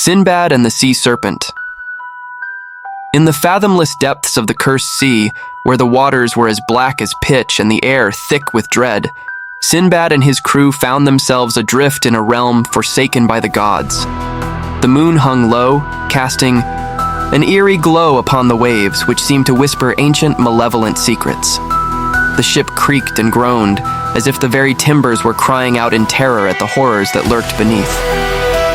Sindbad and the Sea Serpent. In the fathomless depths of the cursed sea, where the waters were as black as pitch and the air thick with dread, Sindbad and his crew found themselves adrift in a realm forsaken by the gods. The moon hung low, casting an eerie glow upon the waves, which seemed to whisper ancient, malevolent secrets. The ship creaked and groaned, as if the very timbers were crying out in terror at the horrors that lurked beneath.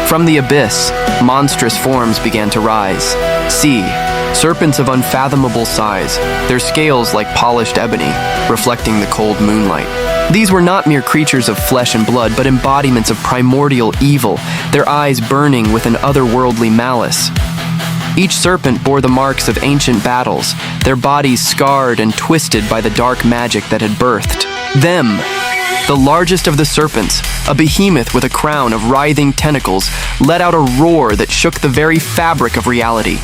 From the abyss, monstrous forms began to rise. Sea serpents of unfathomable size, their scales like polished ebony, reflecting the cold moonlight. These were not mere creatures of flesh and blood, but embodiments of primordial evil, their eyes burning with an otherworldly malice. Each serpent bore the marks of ancient battles, their bodies scarred and twisted by the dark magic that had birthed them. The largest of the serpents, a behemoth with a crown of writhing tentacles, let out a roar that shook the very fabric of reality.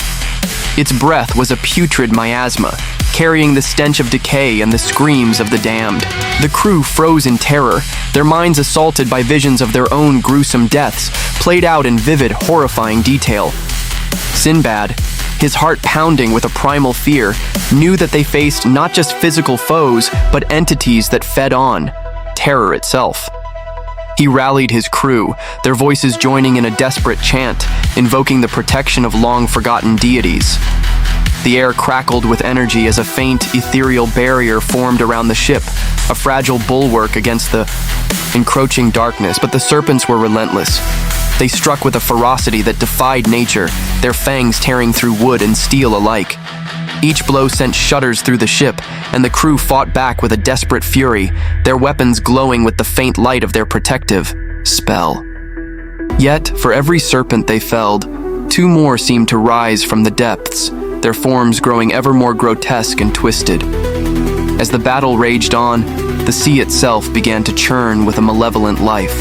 Its breath was a putrid miasma, carrying the stench of decay and the screams of the damned. The crew froze in terror, their minds assaulted by visions of their own gruesome deaths, played out in vivid, horrifying detail. Sindbad, his heart pounding with a primal fear, knew that they faced not just physical foes, but entities that fed on terror itself. He rallied his crew, their voices joining in a desperate chant, invoking the protection of long-forgotten deities. The air crackled with energy as a faint, ethereal barrier formed around the ship, a fragile bulwark against the encroaching darkness, but the serpents were relentless. They struck with a ferocity that defied nature, their fangs tearing through wood and steel alike. Each blow sent shudders through the ship, and the crew fought back with a desperate fury, their weapons glowing with the faint light of their protective spell. Yet, for every serpent they felled, two more seemed to rise from the depths, their forms growing ever more grotesque and twisted. As the battle raged on, the sea itself began to churn with a malevolent life.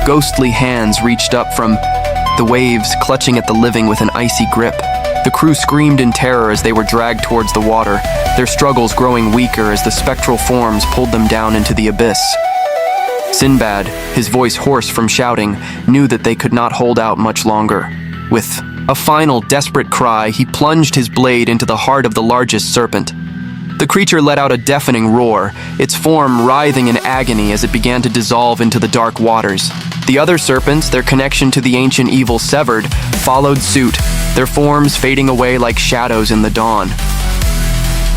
Ghostly hands reached up from the waves, clutching at the living with an icy grip. The crew screamed in terror as they were dragged towards the water, their struggles growing weaker as the spectral forms pulled them down into the abyss. Sindbad, his voice hoarse from shouting, knew that they could not hold out much longer. With a final desperate cry, he plunged his blade into the heart of the largest serpent. The creature let out a deafening roar, its form writhing in agony as it began to dissolve into the dark waters. The other serpents, their connection to the ancient evil severed, followed suit, their forms fading away like shadows in the dawn.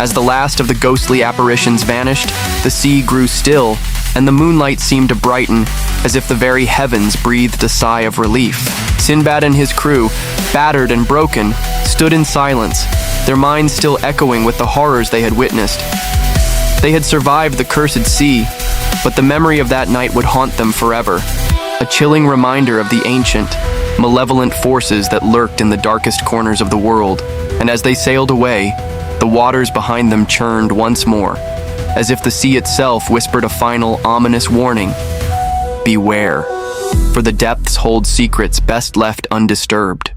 As the last of the ghostly apparitions vanished, the sea grew still, and the moonlight seemed to brighten, as if the very heavens breathed a sigh of relief. Sindbad and his crew, battered and broken, stood in silence, their minds still echoing with the horrors they had witnessed. They had survived the cursed sea, but the memory of that night would haunt them forever, a chilling reminder of the ancient, malevolent forces that lurked in the darkest corners of the world. And as they sailed away, the waters behind them churned once more, as if the sea itself whispered a final, ominous warning. Beware, for the depths hold secrets best left undisturbed.